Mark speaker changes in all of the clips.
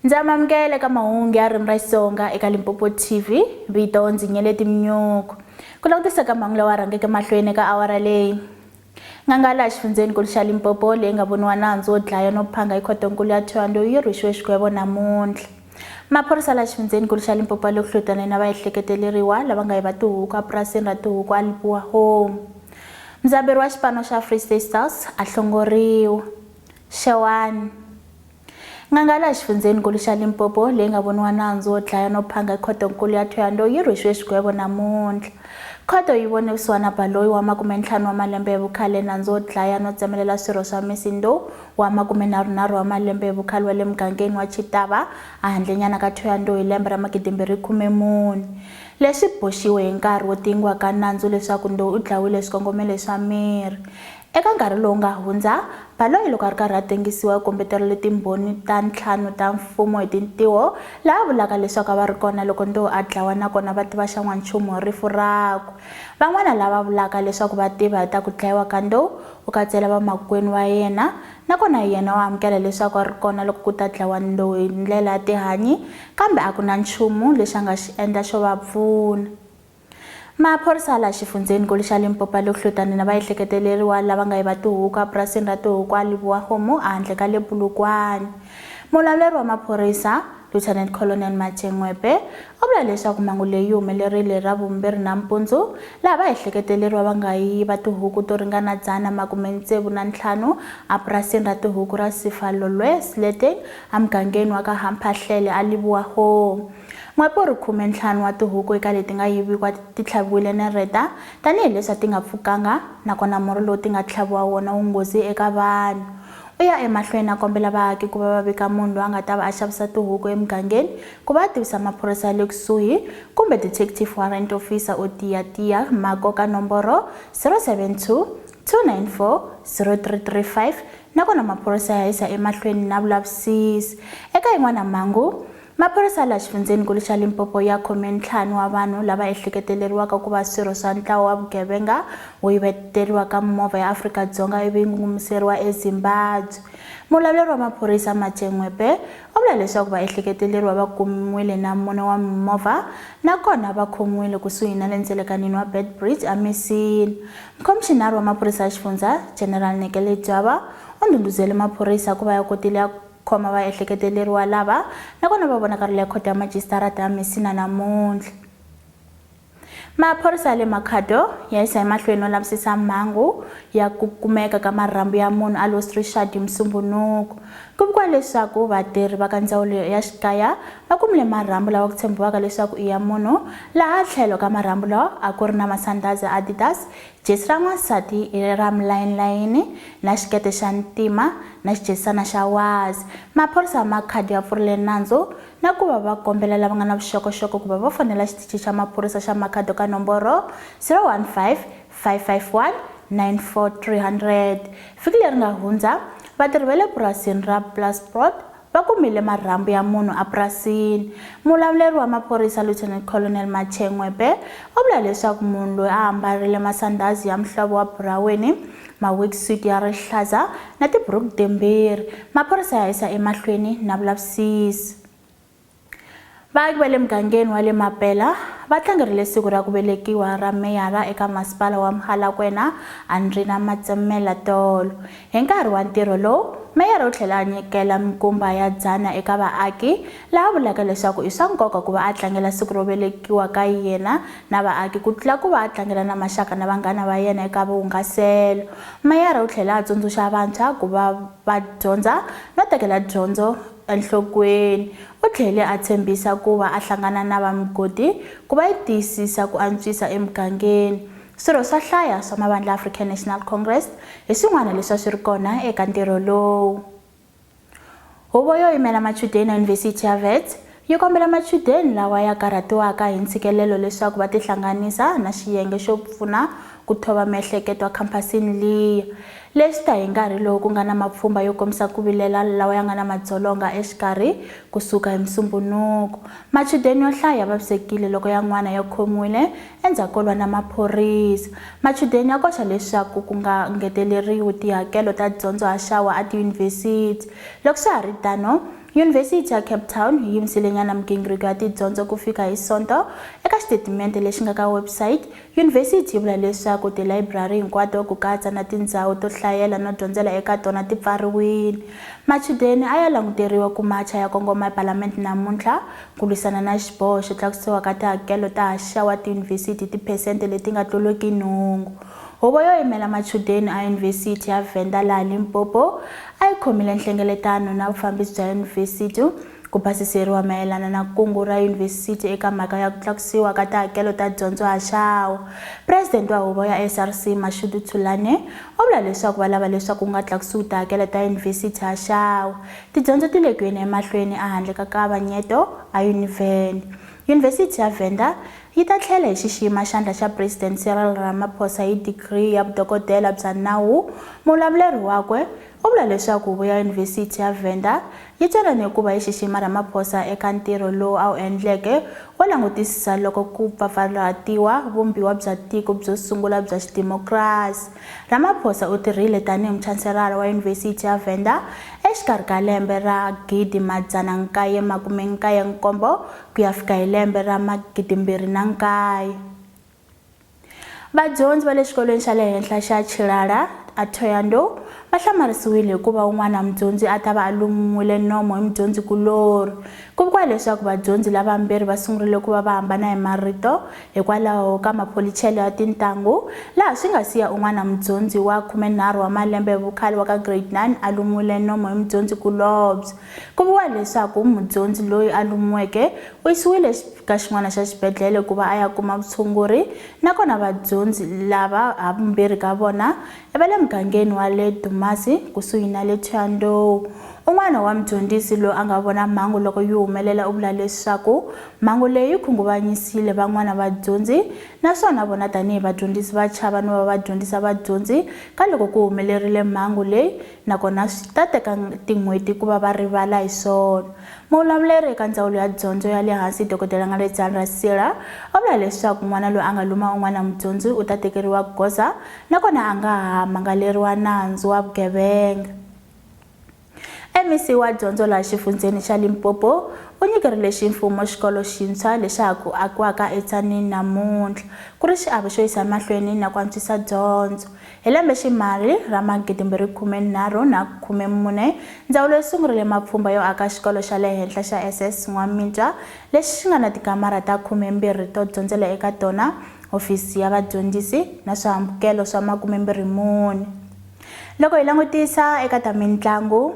Speaker 1: Ndzamamukele ka mahungu ya ririmi ra Xitsonga eka Limpopo TV. Vito ndzi Nyeleti Mnyuku. Ku langutisa ka mahungu lawa rhangeke mahlweni ka awara leyi. Ngangala xifundzeninkulu xa Limpopo leyi nga voniwa nandzu wo dlaya no phanga hi khotonkulu ya Thohoyandou yi rhwexiwe xikwembu namuntlha. Maphorisa la xifundzeninkulu xa Limpopo le ku hlotana na vaehleketeleriwa lava nga yiva tihuku epurasini ra tihuku a Lipiwa Home. Mudzaberi wa xipano xa Free State Stars a hlongoriwa. Xewani. Ngangala xifundzeninkulu xa Limpopo leyi nga voniwa nandzu wo dlaya no phanga hi khotonkulu ya Thohoyandou yi rhwexiwe xikwembu namuntlha. Khoto yi vonisiwa na Baloyi wa 50 wa malembe ya vukhale nandzu wo dlaya no tsemelela swirho swa Misindo wa 33 wa malembe ya vukhale wa le mugangeni wa Chitava a handlenyana ka Thohoyandou hi lembe ra 2014. Leswi boxiwe hi nkarhi wo tingiwa ka nandzu leswaku Ndou u dlawile swikongomelo swa miri. Eka nkarhi lowu nga hundza, Baloyi loko a ri karhi a tengisiwa u kombetela timbhoni ta 5 ta mfumo hi tintiho laha vulaka leswaku va ri kona loko Ndou a dlawa nakona va tiva xa n'wanchumu hi rifu rakwe. Van'wana lava vulaka leswaku va tiva ta ku dlayiwa ka Ndou u katsela vamakwenu wa yena nakona yena wa amukela leswaku a ri kona loko ku ta dlawa Ndou hi ndlela ya tihanyi kambe a ku na nchumu lexi a nga xi endla xo va pfuna. Maphorisa la xifundzeninkulu xa Limpopo le ku hlotana na vaehleketeleriwa lava nga yiva tihuku epurasini ra tihuku a Lipiwa Home a handle ka le Polokwane. Mulamuleri wa maphorisa Lieutenant Colonel Machengwepe u vula leswaku mhangu leyi humelerile ra vumbirhi nampundzu laha vaehleketeleriwa va nga yiva tihuku to ringana 165 epurasini ra tihuku ra Sifalolwe Sleteng emugangeni wa ka Hamphahlele a Lipiwa Home. N'wepe u ri 15 wa tihuku eka leti nga yiviwa ti tlhaviwile nereta tanihileswi ti nga pfukanga nakona murhi lowu ti nga tlhaviwa wona wu nghozi eka vanhu. U ya emahlweni a kombela vaaki ku va va vika munhu loyi a nga ta va a xavisa tihuku emugangeni ku va a tivisa maphorisa le kusuhi kumbe Detective Warrant Officer o Tiya Mako ka nomboro 072 294 0335 nakona maphorisa ya yisa emahlweni na vulavisisi. Eka yin'wana mhangu, maphorisa la xifundzeninkulu xa Limpopo ya khome 5 wa vanhu lava ehleketeleriwaka ku va swirho swa ntlawa wa vugevenga wo yiveteriwa ka movha ya Afrika-Dzonga ivi ngumumiseriwa eZimbabwe. Mulamuleri wa maphorisa Machengwepe u vula leswaku vaehleketeleriwa va kumiwile na mune wa mimovha nakona va khomiwile kusuhi na le ndzelekanini wa Bedbridge eMisini. Mukhomishinari wa maphorisa ya xifundza General Nekele Jwaba u ndhundhuzele maphorisa ku va ya kotile khoma vaehleketeleriwa lava nakona va vonakarile khoto ya majisitarata ya Misina namuntlha. Maphorisa le Makhado ya yisa emahlweni no lavisisa mhangu ya ku kumeka ka marhambu ya munhu a Lost Richard Msumbhunuku. Ku vuriwa leswaku vatirhi va ka ndzawulo ya xikaya va kumile marhambu lawa ku tshembiwaka leswaku i ya munhu laha tlhelo ka marhambu lawa a ku ri na masandhazi ya Adidas, jesi ra n'wansati ra milayini na xikete xa ntima na xijesisana xa wazi. Maphorisa ma Makhado ya pfurile nandzu na ku va va kombela lava nga na vuxokoxoko ku va va fonela xitichi xa maphorisa xa Makhado ka nomboro 015 551 94300. Vhiki leri nga hundza, vatirhi va le purasini ra Plasprot va kumile marhambu ya munhu epurasini. Mulamuleri wa maphorisa Lieutenant Colonel Machengwepe u vula leswaku munhu loyi a ambarile masandhazi ya mhlovo wa buraweni, ma-worksuit ya rihlaza na tiburuku timbirhi. Maphorisa ya yisa emahlweni na vulavisisi. Vaaki va le mugangeni wa le Mapela va tlangerile siku ra ku velekiwa ra meyara eka masipala wa Mhalakwena Andrina Matsemela Tolo. Hi nkarhi wa ntirho lowu, meyara u tlhela a nyikela mikumba ya 100 eka vaaki laha vulaka leswaku i swa nkoka ku va a tlangela siku ro velekiwa ka yena na vaaki ku tlula ku va a tlangela na maxaka na vanghana va yena eka vuhungaselo. Meyara u tlhela a tsundzuxa vantshwa ku va va dyondza no tekela dyondzo enhlokweni. U tlhele a tshembisa ku va a hlangana na vamigodi ku va yi tiyisisa ku antswisa emugangeni. Swirho swa hlaya swa mavandla African National Congress hi swin'wana leswi swi ri kona eka ntirho lowu. Huvo yo yimela machudeni University ya Wits yi kombela machudeni lawa ya karhatiwaka hi ntshikelelo leswaku va tihlanganisa na xiyenge xo pfuna ku thova miehleketo wa khampasini liya. Leswi ta hi nkarhi lowu ku nga na mapfhumba yo kombisa ku vilela lawa ya nga na madzolonga exikarhi kusuka hi Msumbhunuku. Machudeni yo hlaya va vavisekile loko yan'wana ya khomiwile endzhaku ko lwa na maphorisa. Machudeni ya koxa leswaku ku nga ngeteleriwi tihakelo ta dyondzo ha xawa a tiyunivhesiti. Loko swi ha ri tano, Yunivhesiti ya Cape Town yi yimisile nyana migingiriko ya tidyondzo ku fika hi Sonto. Eka xitetimende lexi nga ka website, yunivhesiti yi vula leswaku tilayiburari hinkwato ku katsa na tindhawu to hlayela no dyondzela eka tona ti pfariwile. Machudeni a ya languteriwa ku macha ya kongoma ePalamende namuntlha ku lwisana na xiboho xo tlakusiwa ka tihakelo ta haxawa tiyunivhesiti tiphesente leti nga tluliki nhungu. Huvo yo yimela machudeni a Yunivhesiti ya Venda laha Limpopo a yi khomile nhlengeletano na vufambisi bya yunivhesiti ku basiseriwa mayelana na kungu ra yunivhesiti eka mhaka ya ku tlakusiwa ka tihakelo ta dyondzo haxawa. President wa huvo ya SRC Mashudu Thulane u vula leswaku va lava leswaku ku nga tlakusiwi tihakelo ta yunivhesiti haxawa. Tidyondzo ti le ku yeni emahlweni a handle ka kavanyeto a Univen. Yunivhesiti ya Venda yi ta tlhela hi xixima xandla xa President Cyril Ramaphosa hi digri ya vudokodela bya nawu. Mulavuleri wakwe u vula leswaku huvo ya Yunivhesiti ya Venda yi twanane ku va yi xixima Ramaphosa eka ntirho lowu a wu endleke wo langutisisa loko ku pfapfarhutiwa vumbiwa bya tiko byo sungula bya xidemokirasi. Ramaphosa u tirhile tanihi muchansselara wa Yunivhesiti ya Venda exikarhi ka lembe ra 1997 ku ya fika hi lembe ra 2009. Vadyondzi va le xikolweni xa le henhla xa Chilala a Thohoyandou va hlamarisiwile hikuva un'wana mudyondzi a ta va a lumiwile nomo hi mudyondzi kulori. Ku vuriwa leswaku vadyondzi lavambirhi va sungurile ku va va hambana hi marito hikwalaho ka mapolichelo ya tintangu, laha swi nga siya un'wana mudyondzi wa 13 wa malembe hi vukhale wa ka grade 9 a lumiwile nomo hi mudyondzi kulobye. Ku vuriwa leswaku mudyondzi loyi a lumiweke u yisiwile ka xin'wana xa xibedhlele ku va a ya kuma vutshunguri, nakona vadyondzi lava havumbirhi ka vona va le mugangeni wa le Dumasi kusuhi na le Thohoyandou. Un'wana wa mudyondzisi loyi a nga vona mhangu loko yi humelela u vula leswaku mhangu leyi yi khunguvanyisile van'wana vadyondzi, naswona vona tanihi vadyondzisi va chava no va va dyondzisa vadyondzi ka loko ku humelerile mhangu leyi, nakona swi ta teka tin'hweti ku va va rivala hi swona. Muvulavuleri eka ndzawulo ya dyondzo ya le hansi Dr. Ngaledzani Rasila u vula leswaku n'wana loyi a nga luma un'wana mudyondzi u ta tekeriwa goza, nakona a nga ha mangaleriwa nandzu wa vugevenga. MEC wa dyondzo laha xifundzeni xa Limpopo u nyikerile ximfumo xikolo xintshwa lexi ha ku akiwaka eTzaneen namuntlha ku ri xiave xo yisa mahlweni na ku antswisa dyondzo. Hi lembe ximali ra 2013 na 14, ndzawulo yi sungurile mapfhumba yo aka xikolo xa le henhla xa SS N'wamitwa lexi xi nga na tikamara ta 12 to dyondzela eka tona, hofisi ya vadyondzisi na swihambukelo swa 24. Loko hi langutisa eka ta mitlangu,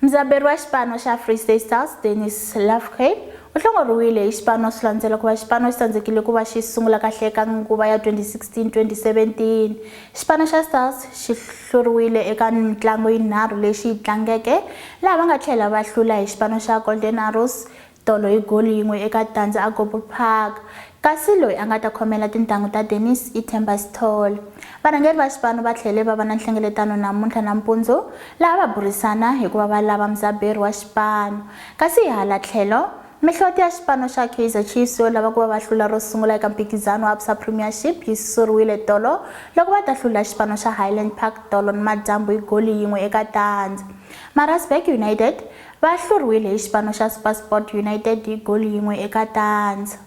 Speaker 1: mudzaberi wa xipano xa Free State Stars Dennis Lafcape u hlongoriwile hi xipano swi landzela ku va xipano xi tsandzekile ku va xi sungula kahle eka nguva ya 2016-2017. Xipano xa Stars xi hluriwile eka mitlangu yinharhu lexi yi tlangeke, laha va nga tlhela va hlula hi xipano xa Golden Arrows tolo hi goli yin'we eka tandza a Goble Park. Kasi loyi a nga ta khomela tintangu ta Dennis i Themba Sithole. Varhangeri va xipano va tlhele va va na nhlengeletano namuntlha nampundzu laha va burisana hikuva va lava mudzaberi wa xipano. Kasi hi hala tlhelo mihloti ya xipano xa Kaizer Chiefs yo lava ku va va hlula ro sungula eka mphikizano wa Absa Premiership yi suriwile tolo loko va ta hlula xipano xa Highland Park tolo ni madyambu hi goli yin'we eka tandza. Maritzburg United va hluriwile hi xipano xa SuperSport United hi goli yin'we eka tandza.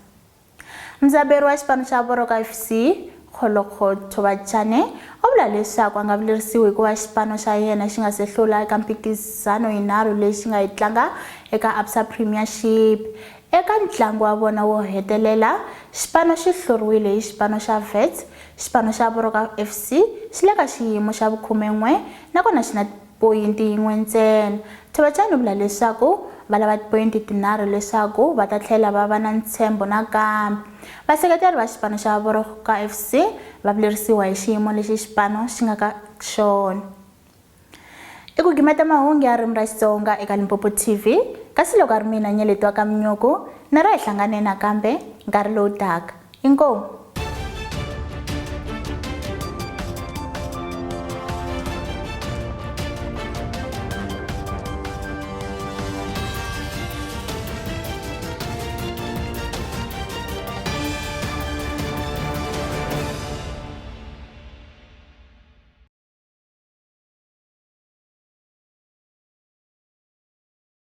Speaker 1: Mudzaberi wa xipano xa Boroka FC Kholoko Thobachane u vula leswaku a nga vilerisiwi hikuva xipano xa yena xi nga se hlula eka mphikizano yinharhu lexi nga yi tlanga eka Absa Premiership. Eka ntlangu wa vona wo hetelela, xipano xi hluriwile hi xipano xa Wits. Xipano xa Boroka FC xi le ka xiyimo xa vu-11 nakona xi na poyinti yin'we ntsena. Thobachane u vula leswaku va lava tipoyinti tinharhu leswaku va ta tlhela va va na ntshembo nakambe. Vaseketeri va xipano xa Boroka FC va vilerisiwa hi xiyimo lexi xipano xi nga ka xona. I ku gimeta mahungu ya ririmi ra Xitsonga eka Limpopo TV, kasi loko a ri mina Nyeleti wa ka Mnyuku na ra hi hlangane nakambe nkarhi lowu taka. Inkomu.